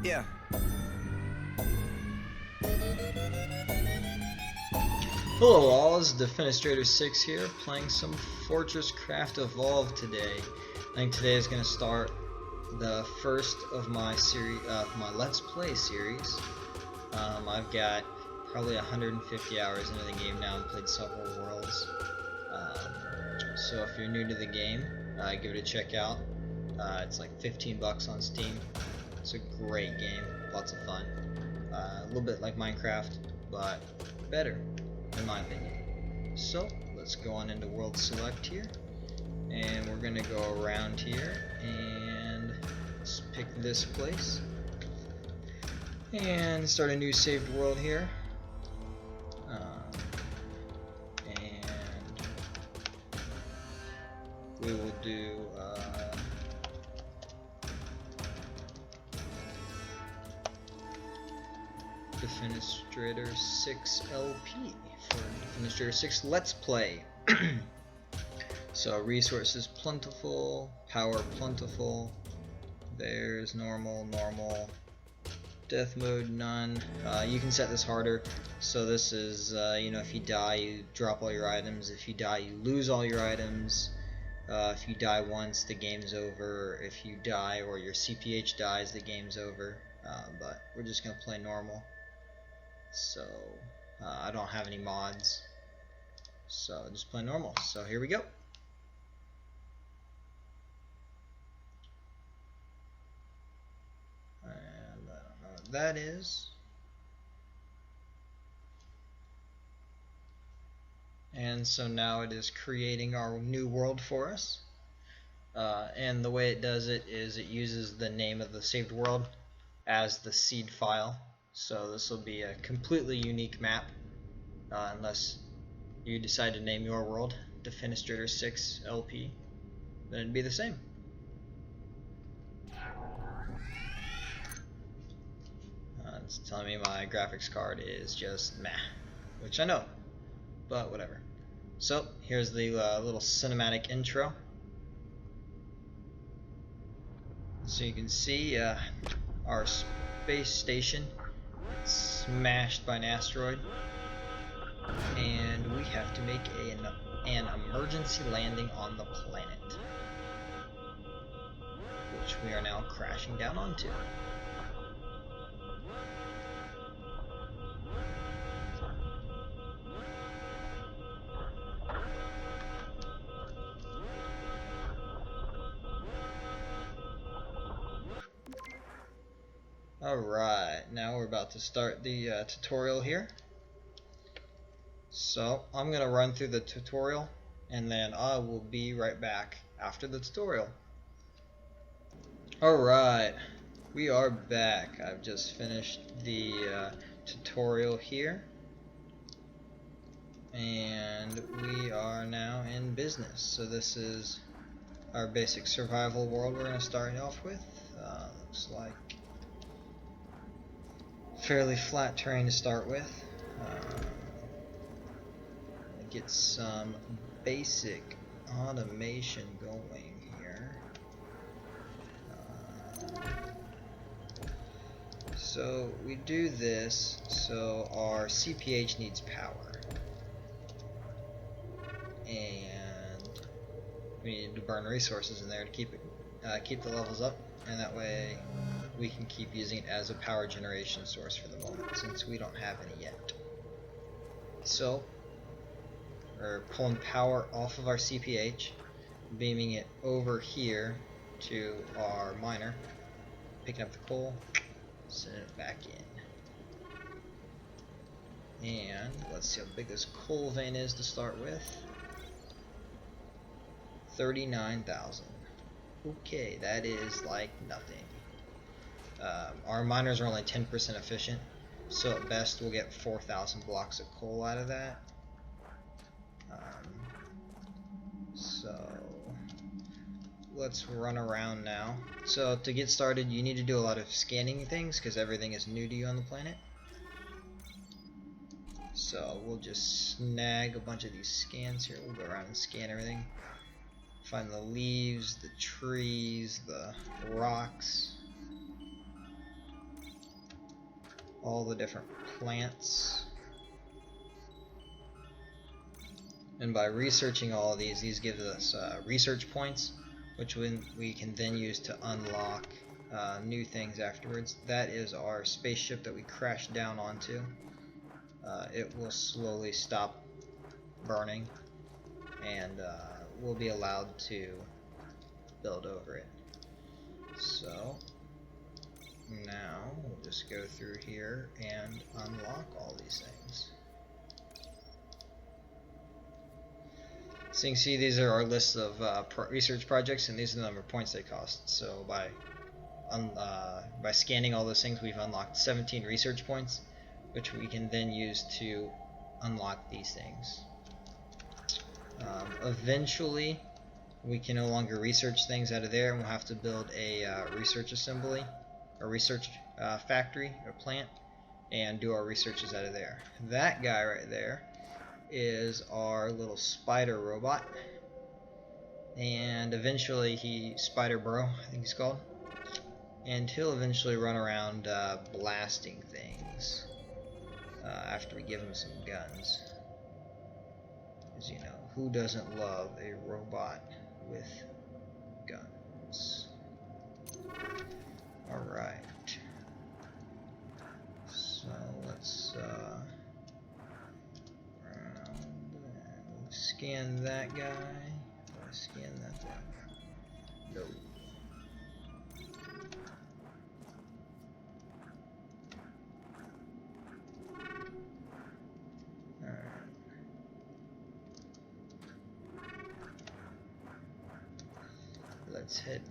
Yeah. Hello all, this is Defenestrator 6 here, playing some Fortresscraft Evolved today. I think today is going to start the first of my series, my Let's Play series. I've got probably 150 hours into the game now and played several worlds. So if you're new to the game, give it a check out. It's like 15 bucks on Steam. It's a great game, lots of fun. A little bit like Minecraft, but better, in my opinion. So let's go on into World Select here, and we're gonna go around here and let's pick this place and start a new saved world here. And we will do Defenestrator 6 LP for Defenestrator 6 Let's Play. So resources plentiful, power plentiful, there's normal, normal, death mode none. You can set this harder, so this is, you know, if you die you drop all your items, if you die you lose all your items, if you die once the game's over, if you die or your CPH dies the game's over, but we're just going to play normal. So I don't have any mods, so just play normal. So here we go. And I don't know what that is. And so now it is creating our new world for us. And the way it does it is it uses the name of the saved world as the seed file. So this will be a completely unique map, unless you decide to name your world Defenestrator 6 LP, then it'd be the same. It's telling me my graphics card is just meh, which I know, but whatever. So here's the little cinematic intro. So you can see our space station smashed by an asteroid, and we have to make an emergency landing on the planet, which we are now crashing down onto. Alright, now we're about to start the tutorial here. So I'm going to run through the tutorial and then I will be right back after the tutorial. Alright, we are back. I've just finished the tutorial here, and we are now in business. So this is our basic survival world we're going to start off with. Looks like fairly flat terrain to start with. Get some basic automation going here. So we do this so our CPH needs power, and we need to burn resources in there to keep the levels up, and that way we can keep using it as a power generation source for the moment, since we don't have any yet. So we're pulling power off of our CPH, beaming it over here to our miner, picking up the coal, sending it back in. And let's see how big this coal vein is to start with. 39,000. Okay, that is like nothing. Our miners are only 10% efficient, so at best we'll get 4,000 blocks of coal out of that. So let's run around now. So to get started you need to do a lot of scanning things because everything is new to you on the planet. So we'll just snag a bunch of these scans here. We'll go around and scan everything. Find the leaves, the trees, the rocks. all the different plants. And by researching all of these give us research points, which we can then use to unlock new things afterwards. That is our spaceship that we crashed down onto. It will slowly stop burning, and we'll be allowed to build over it. So now we'll just go through here and unlock all these things. So you can see these are our list of research projects, and these are the number of points they cost. So by scanning all those things, we've unlocked 17 research points, which we can then use to unlock these things. Eventually, we can no longer research things out of there, and we'll have to build a research assembly, a research factory or plant, and do our researches out of there. That guy right there is our little spider robot, and eventually Spider Bro, I think he's called, and he'll eventually run around blasting things after we give him some guns. Because, you know, who doesn't love a robot with guns? Alright. So let's scan that guy. Scan that thing. No. Let's head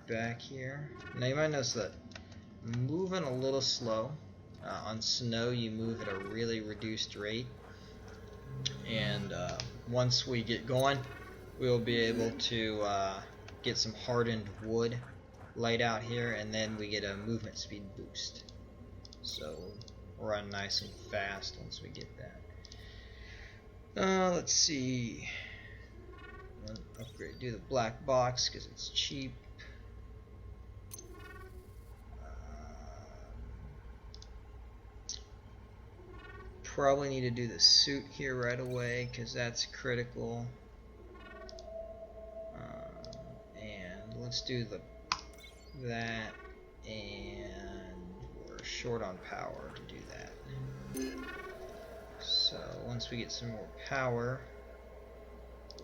back here. Now you might notice that I'm moving a little slow. On snow you move at a really reduced rate, and once we get going we'll be able to get some hardened wood laid out here, and then we get a movement speed boost. So we'll run nice and fast once we get that. Let's see. Upgrade, do the black box because it's cheap. Probably need to do the suit here right away because that's critical. And let's do that, and we're short on power to do that. So once we get some more power,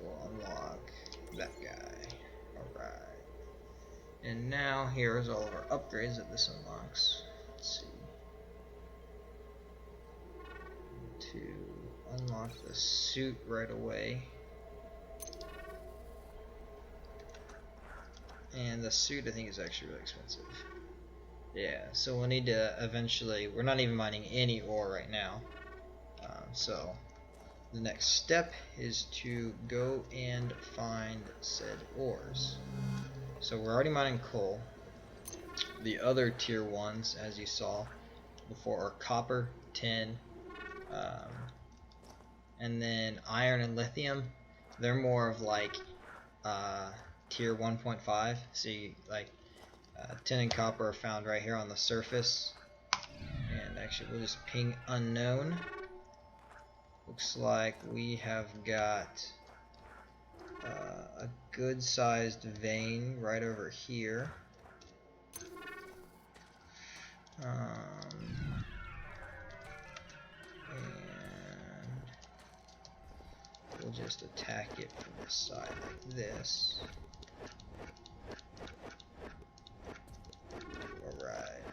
we'll unlock that guy. Alright. And now here's all of our upgrades that this unlocks. Let's see. To unlock the suit right away. And the suit I think is actually really expensive. Yeah, so we'll need to eventually, we're not even mining any ore right now. So the next step is to go and find said ores. So we're already mining coal. The other tier 1s, as you saw before, are copper, tin, and then iron and lithium. They're more of like tier 1.5. See, like tin and copper are found right here on the surface. And actually we'll just ping unknown. Looks like we have got a good sized vein right over here. And we'll just attack it from the side like this. Alright.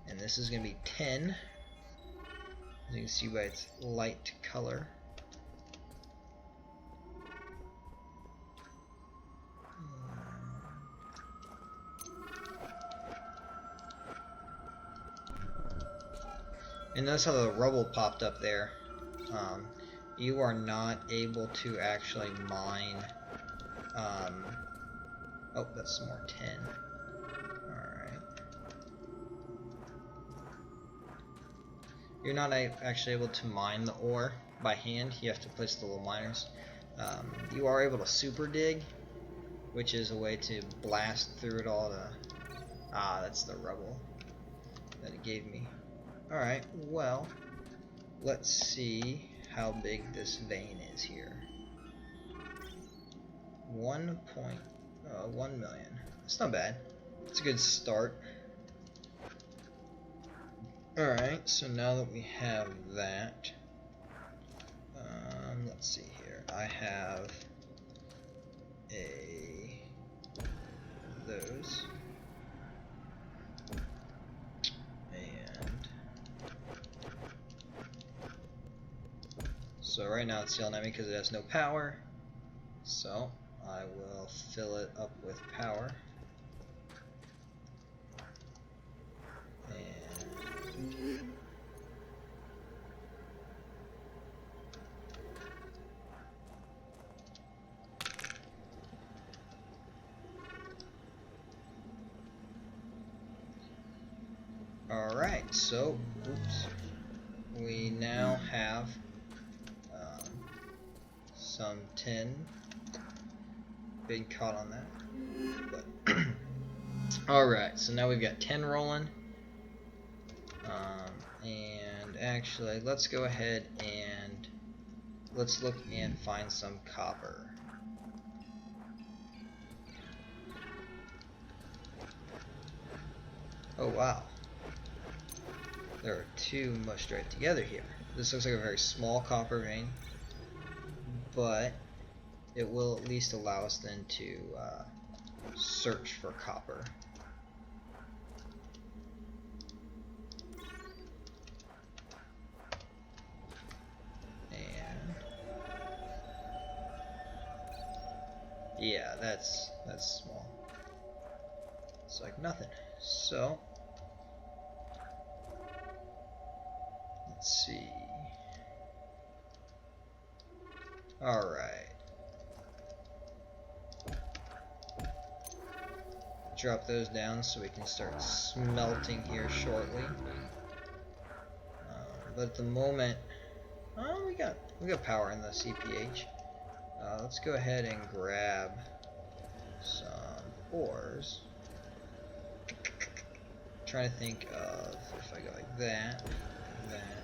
And this is going to be 10. As you can see by its light color. And notice how the rubble popped up there. You are not able to actually mine. Oh, that's some more tin. You're not actually able to mine the ore by hand. You have to place the little miners. You are able to super dig, which is a way to blast through it all to... that's the rubble. that it gave me. Alright, well, let's see how big this vein is here. 1.1 million. It's not bad. It's a good start. Alright, so now that we have that, let's see here. I have those. And so right now it's yelling at me because it has no power. So I will fill it up with power. And alright, so we now have some tin. Big caught on that. But alright, so now we've got 10 rolling. And actually, let's go ahead and let's look and find some copper. Oh wow. There are two mushed right together here. This looks like a very small copper vein, but it will at least allow us then to search for copper. And yeah, that's small. It's like nothing. So let's see. Alright. Drop those down so we can start smelting here shortly. But at the moment, we got power in the CPH. Let's go ahead and grab some ores. Trying to think of if I go like that, like that.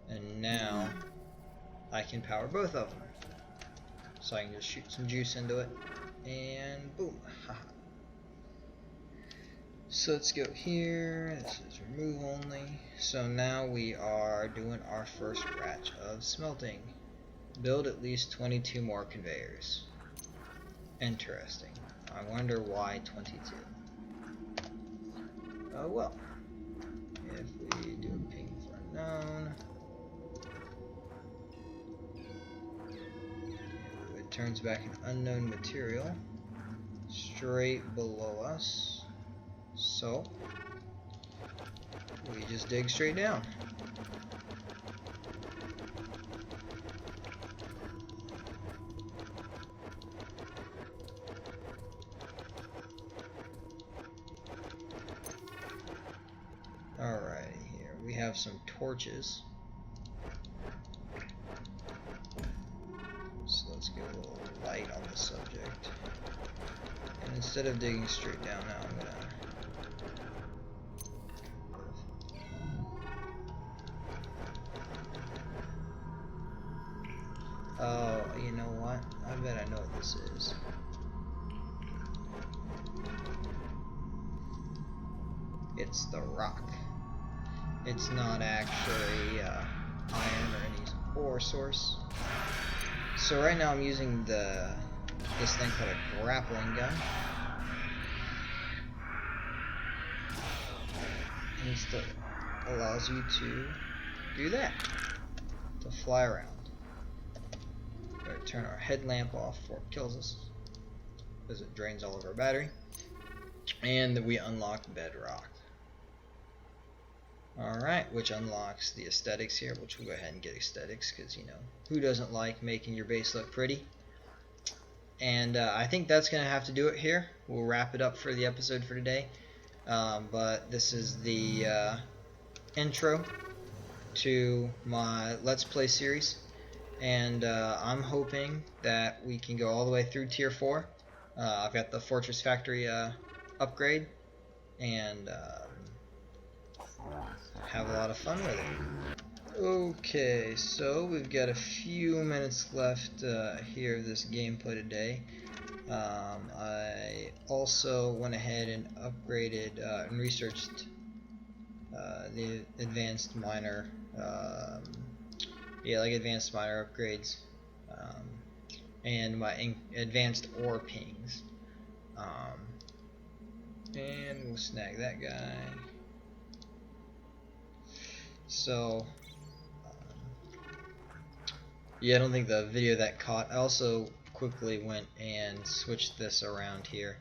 And now I can power both of them. So I can just shoot some juice into it, and boom. Haha. So let's go here. This is remove only. So now we are doing our first batch of smelting. Build at least 22 more conveyors. Interesting. I wonder why 22. Oh well. If we do a ping for unknown, it turns back an unknown material straight below us. So we just dig straight down. Alrighty, here we have some torches. So let's get a little light on the subject. And instead of digging straight down now, I'm gonna oh, you know what? I bet I know what this is. It's the rock. It's not actually iron or any ore source. So right now I'm using this thing called a grappling gun. And it allows you to do that, to fly around. Turn our headlamp off before it kills us, because it drains all of our battery. And we unlock bedrock. Alright, which unlocks the aesthetics here, which we'll go ahead and get aesthetics, because, you know, who doesn't like making your base look pretty? And I think that's going to have to do it here. We'll wrap it up for the episode for today. but this is the intro to my Let's Play series, and I'm hoping that we can go all the way through Tier 4. I've got the Fortress Factory upgrade, and have a lot of fun with it. Okay, so we've got a few minutes left here of this gameplay today. I also went ahead and upgraded and researched the advanced miner, advanced miner upgrades, and my advanced ore pings. And we'll snag that guy. So, yeah, I don't think the video that caught. I also quickly went and switched this around here.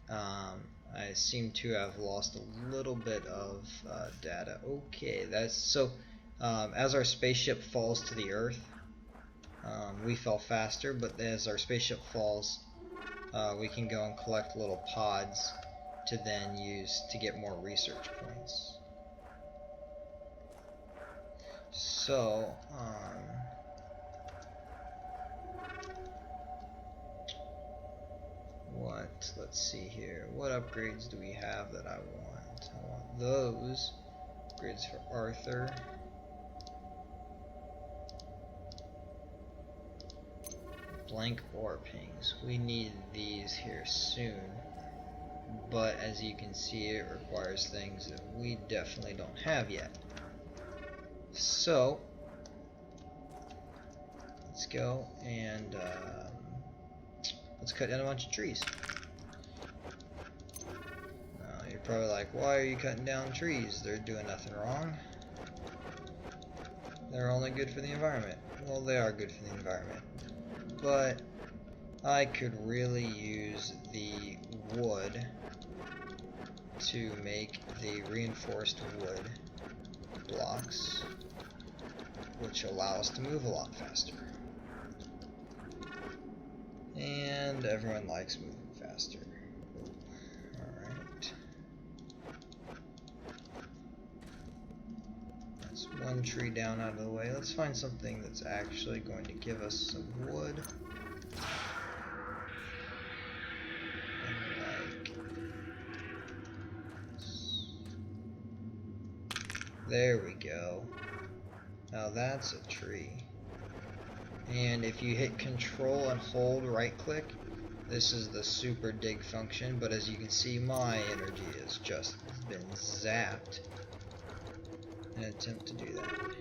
I seem to have lost a little bit of data. Okay, that's so. As our spaceship falls to the Earth, we fell faster. But as our spaceship falls, we can go and collect little pods to then use to get more research points. So, let's see here. What upgrades do we have that I want? I want those. Upgrades for Arthur. Blank ore pings. We need these here soon. But as you can see, it requires things that we definitely don't have yet. So, let's go and let's cut down a bunch of trees. You're probably like, why are you cutting down trees? They're doing nothing wrong. They're only good for the environment. Well, they are good for the environment. But I could really use the wood to make the reinforced wood blocks, which allow us to move a lot faster. And everyone likes moving faster. Alright. That's one tree down out of the way. Let's find something that's actually going to give us some wood. There we go. Now that's a tree. And if you hit control and hold right click, this is the super dig function, but as you can see, my energy has just been zapped in an attempt to do that.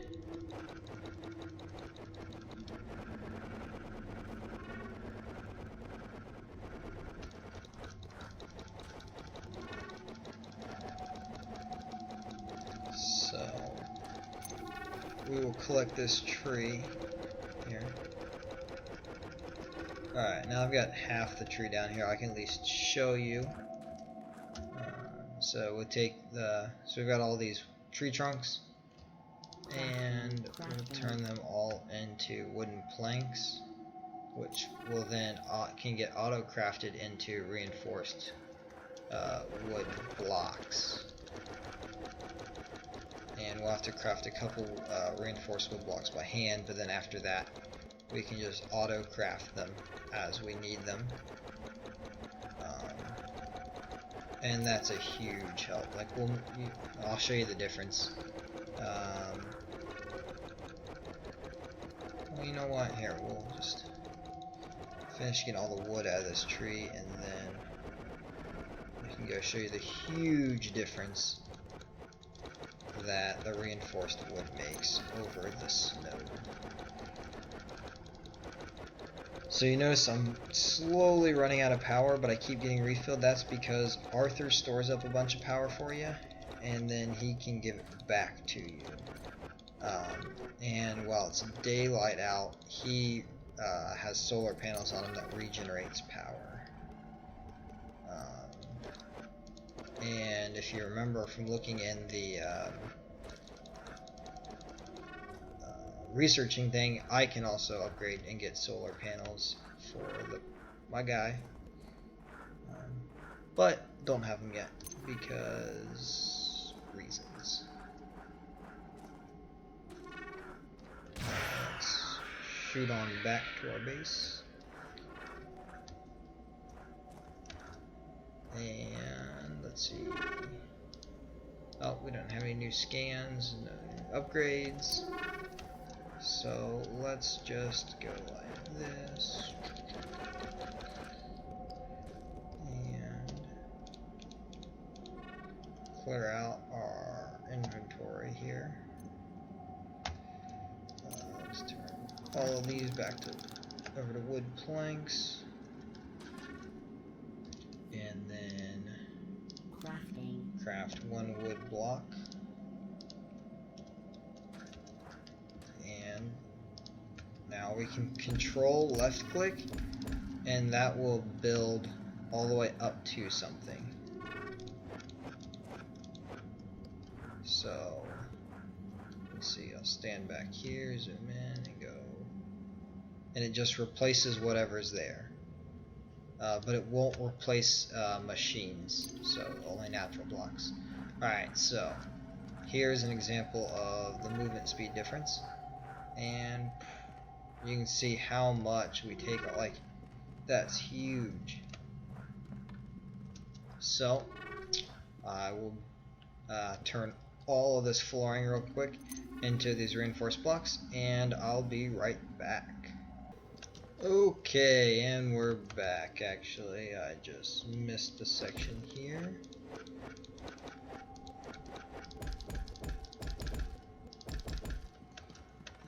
We will collect this tree here. Alright, now I've got half the tree down here. I can at least show you. So we'll take so we've got all these tree trunks, and we'll turn them all into wooden planks, which will then can get auto crafted into reinforced wood blocks. And we'll have to craft a couple reinforced wood blocks by hand, but then after that we can just auto craft them as we need them. And that's a huge help. Like I'll show you the difference. Well, you know what? Here, we'll just finish getting all the wood out of this tree, and then I can go show you the huge difference that the reinforced wood makes over the snow. So you notice I'm slowly running out of power, but I keep getting refilled. That's because Arthur stores up a bunch of power for you, and then he can give it back to you. And while it's daylight out, he has solar panels on him that regenerates power. And if you remember from looking in the researching thing, I can also upgrade and get solar panels for my guy, but don't have them yet because reasons. Let's shoot on back to our base. And let's see. Oh, we don't have any new scans, no new upgrades. So let's just go like this. And clear out our inventory here. Let's turn all of these back to over to wood planks. And then craft one wood block. And now we can control left click, and that will build all the way up to something. So let's see, I'll stand back here, zoom in and go, and it just replaces whatever's there. But it won't replace machines, so only natural blocks. Alright, so here's an example of the movement speed difference, and you can see how much we take, like, that's huge. So I will turn all of this flooring real quick into these reinforced blocks, and I'll be right back. Okay, and we're back. Actually, I just missed a section here.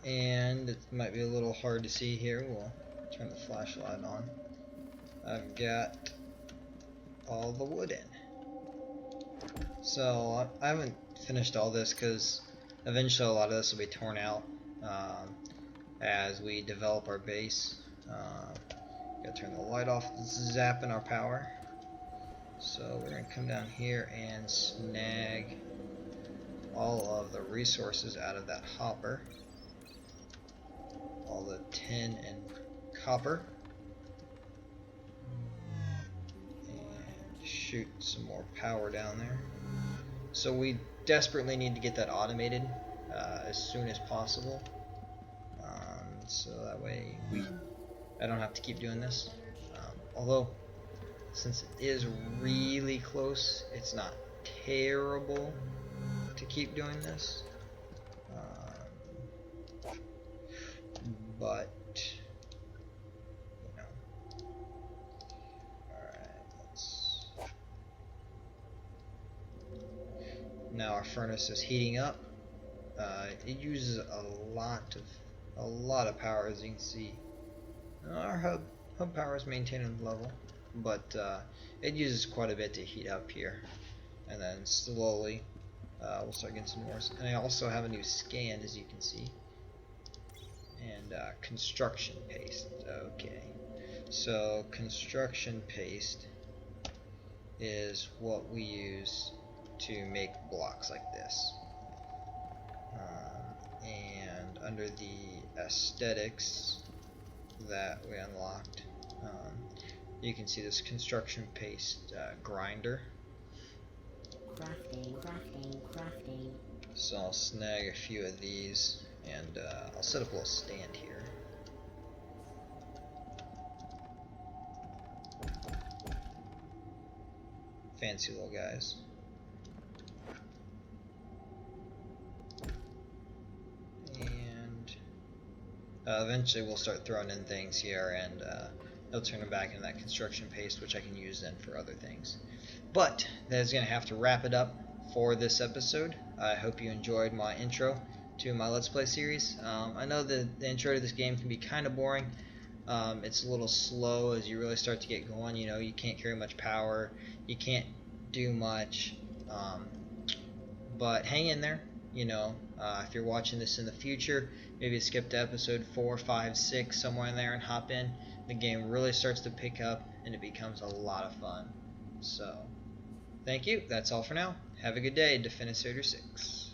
And it might be a little hard to see here. We'll turn the flashlight on. I've got all the wood in. So I haven't finished all this because eventually a lot of this will be torn out as we develop our base. Gotta turn the light off, zapping our power. So we're gonna come down here and snag all of the resources out of that hopper. All the tin and copper. And shoot some more power down there. So we desperately need to get that automated as soon as possible. So that way I don't have to keep doing this. Although, since it is really close, it's not terrible to keep doing this. But, you know. Alright, now our furnace is heating up. It uses a lot of power, as you can see. Our hub power is maintained level, but it uses quite a bit to heat up here, and then slowly we'll start getting some more. And I also have a new scan, as you can see, and construction paste. Okay, so construction paste is what we use to make blocks like this. And under the aesthetics that we unlocked, you can see this construction paste grinder. Crafting. So I'll snag a few of these, and I'll set up a little stand here. Fancy little guys. Eventually we'll start throwing in things here, and it'll turn them back into that construction paste, which I can use then for other things. But that is going to have to wrap it up for this episode. I hope you enjoyed my intro to my Let's Play series. I know that the intro to this game can be kind of boring. It's a little slow as you really start to get going. You know, you can't carry much power, you can't do much, but hang in there. You know, if you're watching this in the future, maybe skip to episode 4, 5, 6, somewhere in there and hop in. The game really starts to pick up and it becomes a lot of fun. So, thank you. That's all for now. Have a good day, Defenestrator 6.